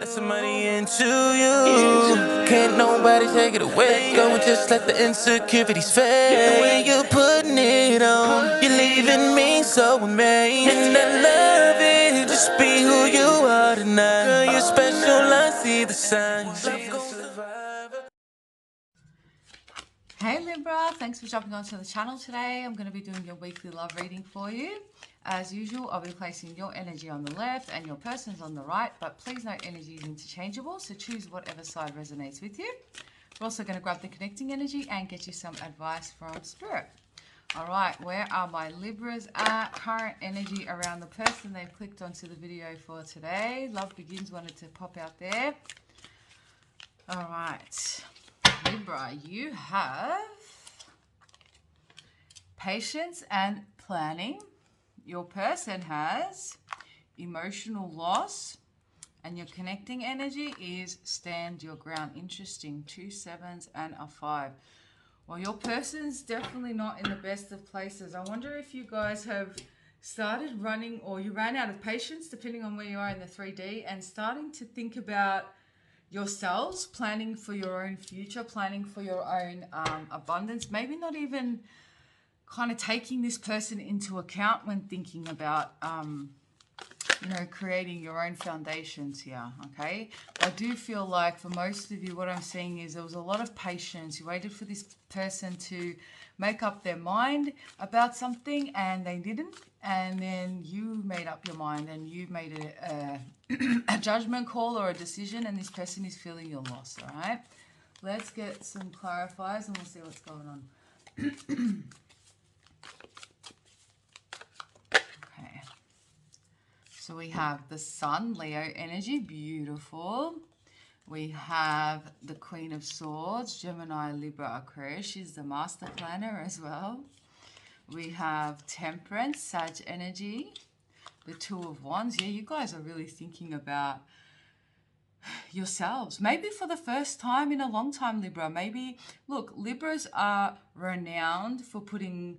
some money into you. Can't nobody take it away. Go and just let the insecurities fade. The way you're putting it on, you're leaving me so amazed. And I love it. Just be who you are tonight. Girl, you're special. I see the signs. Hey Libra, thanks for jumping onto the channel today. I'm going to be doing your weekly love reading for you. As usual, I'll be placing your energy on the left and your person's on the right, but please note energy is interchangeable, so choose whatever side resonates with you. We're also going to grab the connecting energy and get you some advice from Spirit. All right, where are my Libras at? Current energy around the person they've clicked onto the video for today. Love Begins wanted to pop out there. All right. Libra, you have patience and planning. Your person has emotional loss. And your connecting energy is stand your ground. Interesting. 2 7s and a 5. Well, your person's definitely not in the best of places. I wonder if you guys have started running, or you ran out of patience, depending on where you are in the 3D, and starting to think about yourselves, planning for your own future, planning for your own abundance, maybe not even kind of taking this person into account when thinking about, creating your own foundations here, okay? I do feel like for most of you, what I'm seeing is there was a lot of patience. You waited for this person to make up their mind about something and they didn't, and then you made up your mind and you made a judgment call or a decision, and this person is feeling your loss, all right? Let's get some clarifiers and we'll see what's going on. Okay. So we have the Sun, Leo energy, beautiful. We have the Queen of Swords, Gemini, Libra, Aquarius. She's the master planner as well. We have Temperance, Sag energy. The Two of Wands. Yeah, you guys are really thinking about yourselves. Maybe for the first time in a long time, Libra. Maybe, look, Libras are renowned for putting,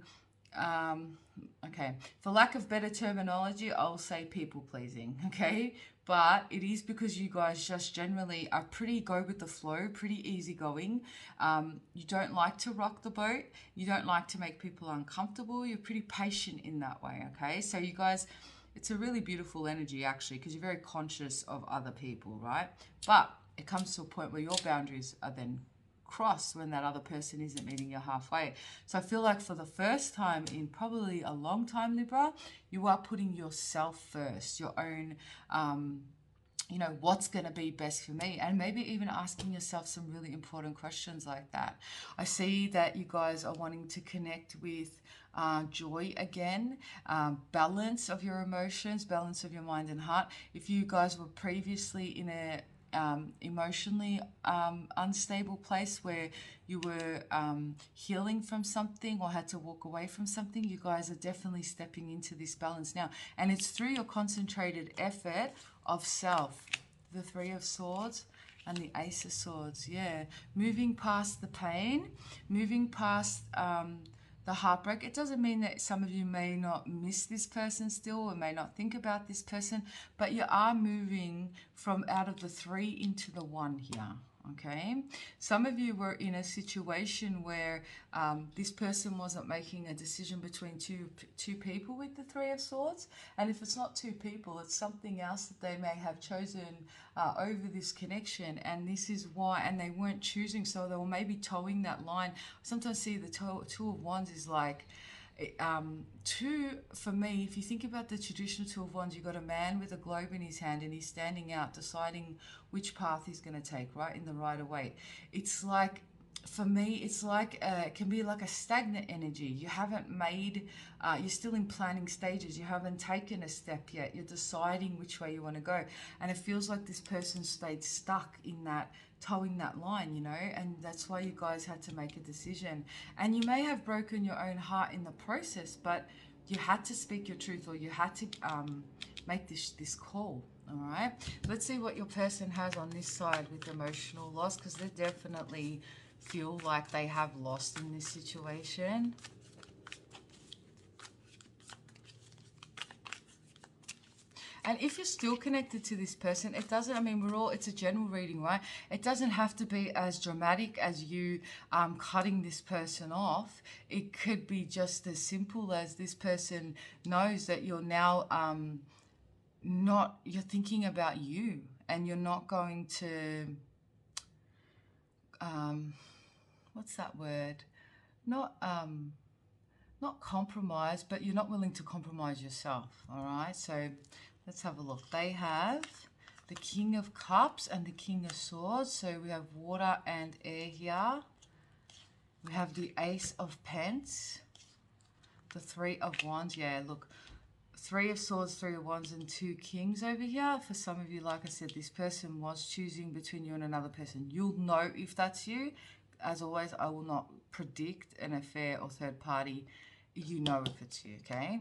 for lack of better terminology, I'll say people pleasing, okay? But it is because you guys just generally are pretty go with the flow, pretty easygoing. You don't like to rock the boat. You don't like to make people uncomfortable. You're pretty patient in that way, okay? So you guys, it's a really beautiful energy actually, because you're very conscious of other people, right? But it comes to a point where your boundaries are then crossed when that other person isn't meeting you halfway. So I feel like for the first time in probably a long time, Libra, you are putting yourself first, your own, what's going to be best for me, and maybe even asking yourself some really important questions like that. I see that you guys are wanting to connect with joy again, balance of your emotions, balance of your mind and heart. If you guys were previously in a emotionally unstable place where you were healing from something or had to walk away from something, you guys are definitely stepping into this balance now, and it's through your concentrated effort of self. The Three of Swords and the Ace of Swords. Yeah, moving past the pain, moving past the heartbreak. It doesn't mean that some of you may not miss this person still or may not think about this person, but you are moving from out of the 3 into the 1 here. Okay, some of you were in a situation where this person wasn't making a decision between two people with the Three of Swords, and if it's not 2 people, it's something else that they may have chosen over this connection, and this is why, and they weren't choosing, so they were maybe towing that line. I sometimes see the Two of Wands is like, for me, if you think about the traditional Two of Wands, you've got a man with a globe in his hand and he's standing out deciding which path he's going to take, right, in the right way. It's like, for me, it's like it can be like a stagnant energy. You haven't made, you're still in planning stages. You haven't taken a step yet. You're deciding which way you want to go, and it feels like this person stayed stuck in that, towing that line, and that's why you guys had to make a decision. And you may have broken your own heart in the process, but you had to speak your truth, or you had to make this call. All right, let's see what your person has on this side with emotional loss, because they definitely feel like they have lost in this situation. And if you're still connected to this person, it doesn't, I mean, it's a general reading, right? It doesn't have to be as dramatic as you cutting this person off. It could be just as simple as this person knows that you're now you're thinking about you, and you're not going to, what's that word? Not compromise, but you're not willing to compromise yourself, all right? So let's have a look. They have the King of Cups and the King of Swords. So we have water and air here. We have the Ace of Pence, the Three of Wands. Yeah, look, Three of Swords, Three of Wands, and two Kings over here. For some of you, like I said, this person was choosing between you and another person. You'll know if that's you. As always, I will not predict an affair or third party. You know if it's you, okay?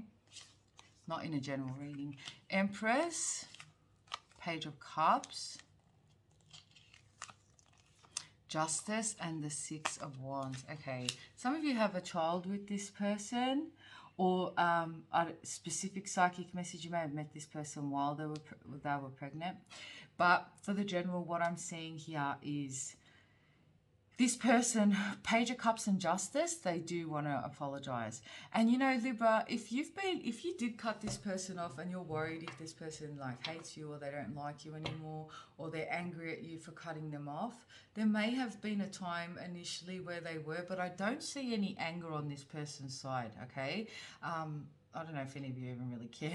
Not in a general reading. Empress, Page of Cups, Justice, and the Six of Wands. Okay, some of you have a child with this person, or a specific psychic message. You may have met this person while they were pregnant. But for the general, what I'm seeing here is this person, Page of Cups and Justice, they do want to apologize. And you know, Libra, if you did cut this person off and you're worried if this person like hates you, or they don't like you anymore, or they're angry at you for cutting them off, there may have been a time initially where they were, but I don't see any anger on this person's side, okay? I don't know if any of you even really care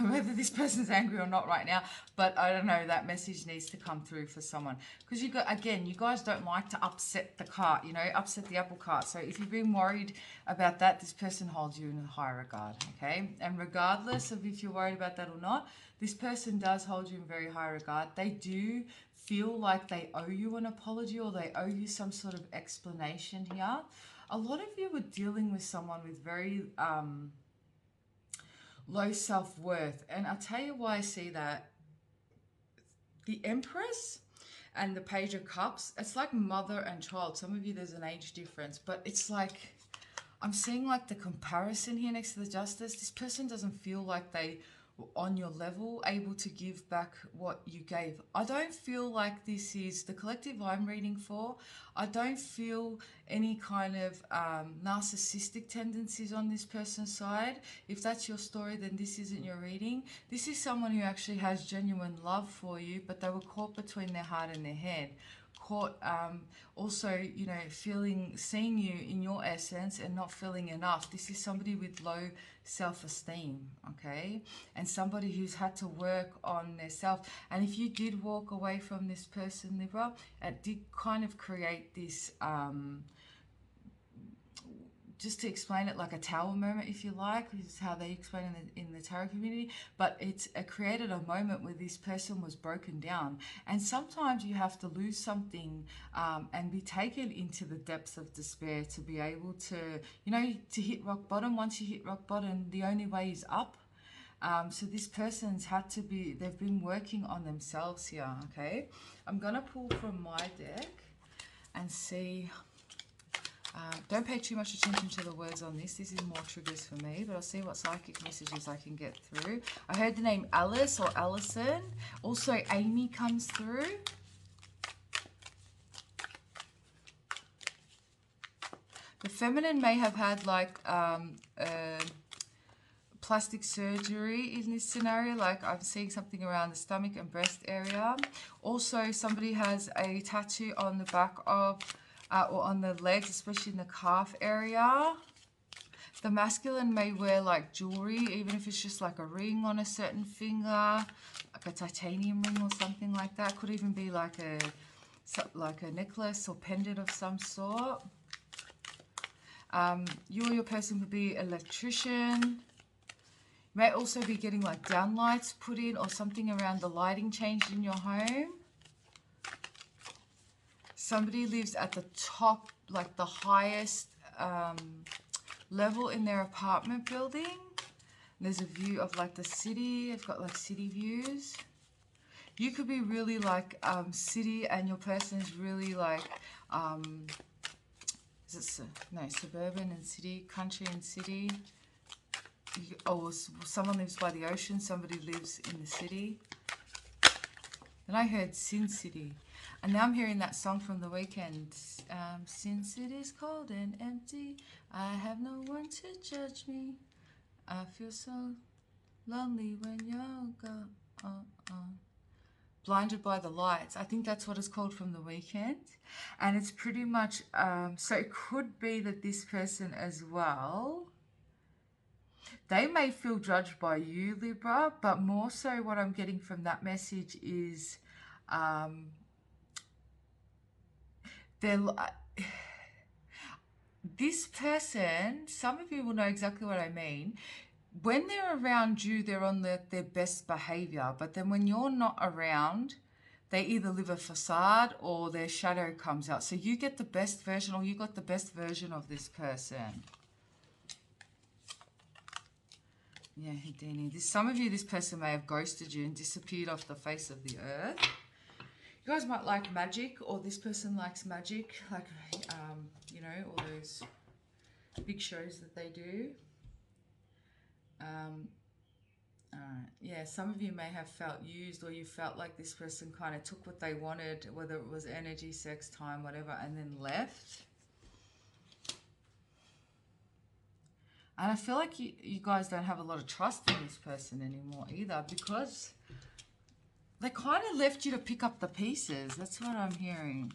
whether this person's angry or not right now, but I don't know, that message needs to come through for someone. Because you guys don't like to upset the cart, you know, upset the apple cart. So if you've been worried about that, this person holds you in a high regard, okay? And regardless of if you're worried about that or not, this person does hold you in very high regard. They do feel like they owe you an apology, or they owe you some sort of explanation here. A lot of you were dealing with someone with very low self-worth, and I'll tell you why I see that. The Empress and the Page of Cups, it's like mother and child. Some of you, there's an age difference, but it's like, I'm seeing like the comparison here next to the Justice. This person doesn't feel like they were on your level, able to give back what you gave. I don't feel like this is the collective I'm reading for. I don't feel any kind of narcissistic tendencies on this person's side. If that's your story, then this isn't your reading. This is someone who actually has genuine love for you, but they were caught between their heart and their head. Caught also, you know, seeing you in your essence and not feeling enough. This is somebody with low self-esteem, okay? And somebody who's had to work on their self. And if you did walk away from this person, Libra, it did kind of create this just to explain it, like a tower moment, if you like, is how they explain it in the tarot community. But it created a moment where this person was broken down. And sometimes you have to lose something and be taken into the depths of despair to be able to, you know, to hit rock bottom. Once you hit rock bottom, the only way is up. So this person's they've been working on themselves here, okay? I'm going to pull from my deck and see. Don't pay too much attention to the words on this. This is more triggers for me, but I'll see what psychic messages I can get through. I heard the name Alice or Allison. Also, Amy comes through. The feminine may have had like plastic surgery in this scenario. Like I'm seeing something around the stomach and breast area. Also, somebody has a tattoo on the back of or on the legs, especially in the calf area. The masculine may wear like jewelry, even if it's just like a ring on a certain finger, like a titanium ring or something like that. Could even be like a necklace or pendant of some sort. You or your person could be an electrician. You may also be getting like downlights put in, or something around the lighting changed in your home. Somebody lives at the top, like the highest level in their apartment building. There's a view of like the city. It's got like city views. You could be really like city, and your person is really like, suburban and city, country and city. or someone lives by the ocean, somebody lives in the city. Then I heard Sin City. And now I'm hearing that song from The Weeknd. Sin City's cold and empty. I have no one to judge me. I feel so lonely when you're gone. Blinded by the Lights. I think that's what it's called from The Weeknd. And it's pretty much, so it could be that this person as well, they may feel judged by you, Libra, but more so what I'm getting from that message is this person, some of you will know exactly what I mean. When they're around you, they're on their best behavior. But then when you're not around, they either live a facade or their shadow comes out. So you get the best version, or you got the best version of this person. Yeah, Houdini. Some of you, this person may have ghosted you and disappeared off the face of the earth. You guys might like magic, or this person likes magic, like, you know, all those big shows that they do. Yeah, some of you may have felt used, or you felt like this person kind of took what they wanted, whether it was energy, sex, time, whatever, and then left. And I feel like you guys don't have a lot of trust in this person anymore either, because they kind of left you to pick up the pieces. That's what I'm hearing.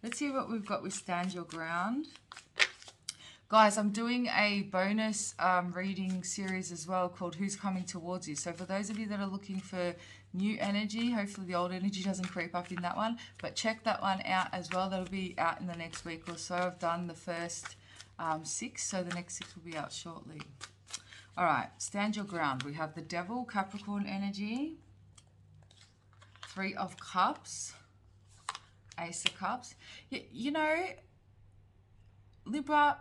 Let's see what we've got with Stand Your Ground. Guys, I'm doing a bonus reading series as well called Who's Coming Towards You. So for those of you that are looking for new energy, hopefully the old energy doesn't creep up in that one, but check that one out as well. That'll be out in the next week or so. I've done the first 6, so the next 6 will be out shortly. All right, Stand Your Ground. We have the Devil, Capricorn energy, 3 of Cups, Ace of Cups. You know, Libra,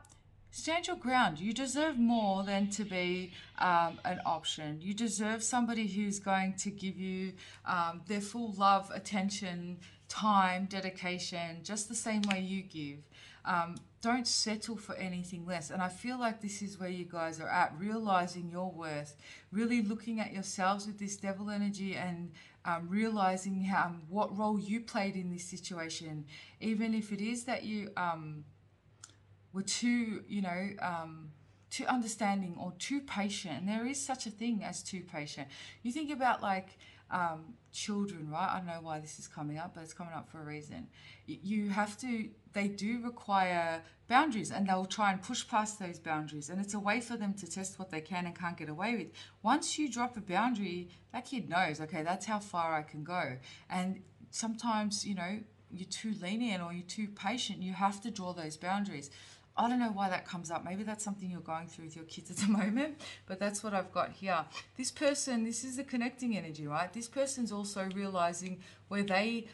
stand your ground. You deserve more than to be an option. You deserve somebody who's going to give you their full love, attention, time, dedication, just the same way you give. Don't settle for anything less. And I feel like this is where you guys are at, realizing your worth, really looking at yourselves with this Devil energy, and realizing what role you played in this situation. Even if it is that you were too, you know, too understanding or too patient. And there is such a thing as too patient. You think about like children, right? I don't know why this is coming up, but it's coming up for a reason. You have to, they do require boundaries, and they'll try and push past those boundaries. And it's a way for them to test what they can and can't get away with. Once you drop a boundary, that kid knows, okay, that's how far I can go. And sometimes, you know, you're too lenient or you're too patient. You have to draw those boundaries. I don't know why that comes up. Maybe that's something you're going through with your kids at the moment, but that's what I've got here. This person, this is the connecting energy, right? This person's also realizing where they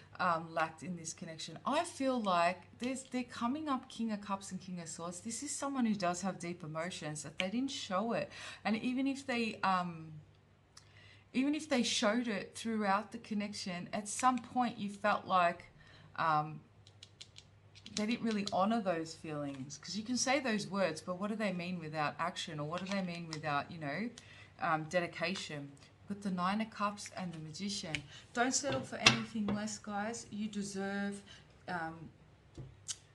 lacked in this connection. I feel like they're coming up King of Cups and King of Swords. This is someone who does have deep emotions, that they didn't show it. And even if they showed it throughout the connection, at some point you felt like they didn't really honor those feelings, because you can say those words, but what do they mean without action, or what do they mean without, you know, dedication? With the 9 of Cups and the Magician. Don't settle for anything less, guys. You deserve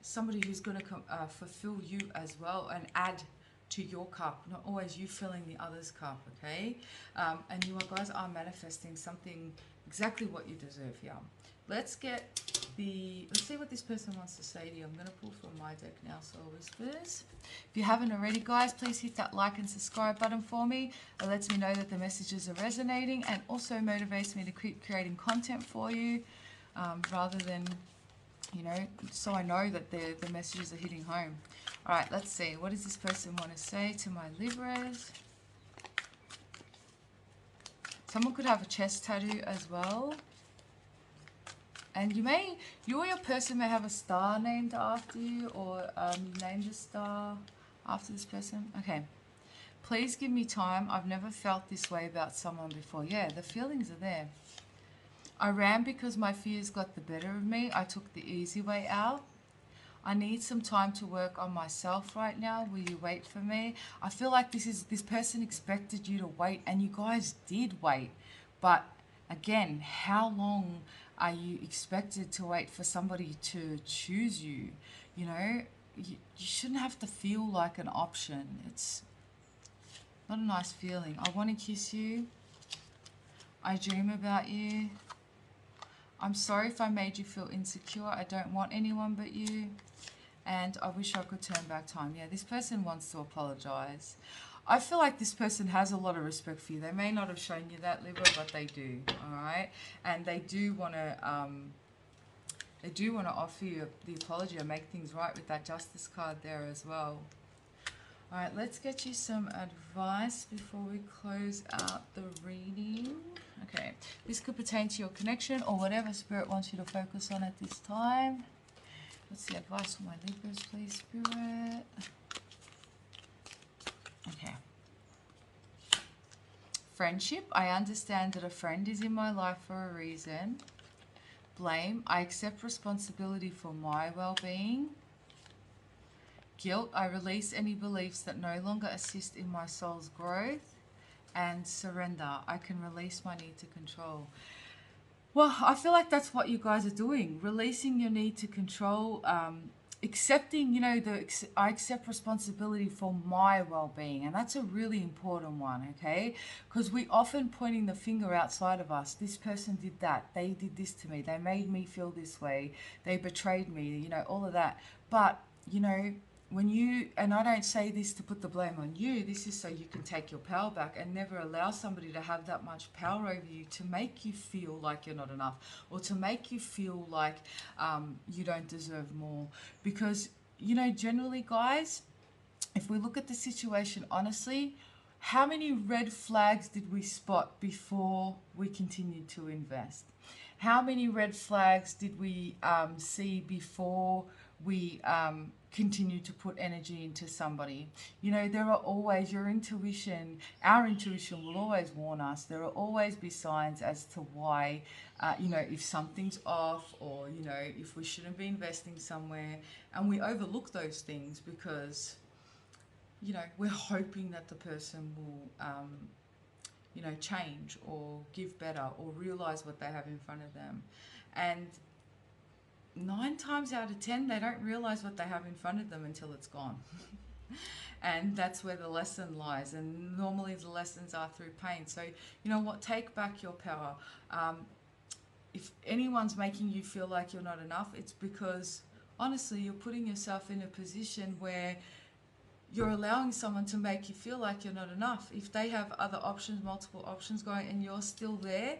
somebody who's going to fulfill you as well and add to your cup, not always you filling the other's cup, okay? And you guys are manifesting something exactly what you deserve here. Let's see what this person wants to say to you. I'm going to pull from my deck now, Soul Whispers. If you haven't already, guys, please hit that like and subscribe button for me. It lets me know that the messages are resonating, and also motivates me to keep creating content for you, rather than, you know, so I know that the messages are hitting home. All right, let's see. What does this person want to say to my Libras? Someone could have a chest tattoo as well. And you or your person may have a star named after you, or you named a star after this person. Okay. Please give me time. I've never felt this way about someone before. Yeah, the feelings are there. I ran because my fears got the better of me. I took the easy way out. I need some time to work on myself right now. Will you wait for me? I feel like this person expected you to wait, and you guys did wait. But again, how long are you expected to wait for somebody to choose you? You know, you shouldn't have to feel like an option. It's not a nice feeling. I want to kiss you. I dream about you. I'm sorry if I made you feel insecure. I don't want anyone but you. And I wish I could turn back time. Yeah, this person wants to apologize. I feel like this person has a lot of respect for you. They may not have shown you that, Libra, but they do. All right, and they do want to offer you the apology or make things right with that Justice card there as well. All right, let's get you some advice before we close out the reading. Okay, this could pertain to your connection or whatever Spirit wants you to focus on at this time. What's the advice for my Libras, please, Spirit? Okay. Friendship. I understand that a friend is in my life for a reason. Blame. I accept responsibility for my well-being. Guilt. I release any beliefs that no longer assist in my soul's growth. And surrender. I can release my need to control. Well, I feel like that's what you guys are doing. Releasing your need to control, accepting, you know, I accept responsibility for my well-being. And that's a really important one, okay? Because we often pointing the finger outside of us. This person did that. They did this to me. They made me feel this way. They betrayed me, you know, all of that. But, you know, when you, and I don't say this to put the blame on you, this is so you can take your power back and never allow somebody to have that much power over you to make you feel like you're not enough or to make you feel like you don't deserve more. Because, you know, generally, guys, if we look at the situation honestly, how many red flags did we spot before we continued to invest? How many red flags did we see before we continue to put energy into somebody? You know, there are always our intuition will always warn us. There will always be signs as to why, you know, if something's off or, you know, if we shouldn't be investing somewhere. And we overlook those things because, you know, we're hoping that the person will, you know, change or give better or realize what they have in front of them. And 9 times out of 10, they don't realize what they have in front of them until it's gone. And that's where the lesson lies. And normally the lessons are through pain. So, you know what? Take back your power. If anyone's making you feel like you're not enough, it's because, honestly, you're putting yourself in a position where you're allowing someone to make you feel like you're not enough. If they have other options, multiple options going, and you're still there,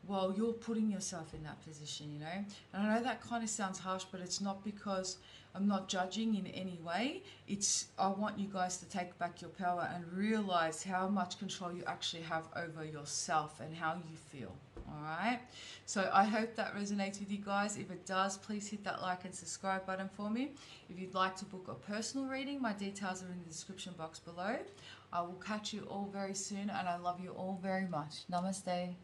well, you're putting yourself in that position, you know. And I know that kind of sounds harsh, but it's not because I'm not judging in any way. It's, I want you guys to take back your power and realize how much control you actually have over yourself and how you feel. All right. So I hope that resonates with you guys. If it does, please hit that like and subscribe button for me. If you'd like to book a personal reading, my details are in the description box below. I will catch you all very soon, and I love you all very much. Namaste.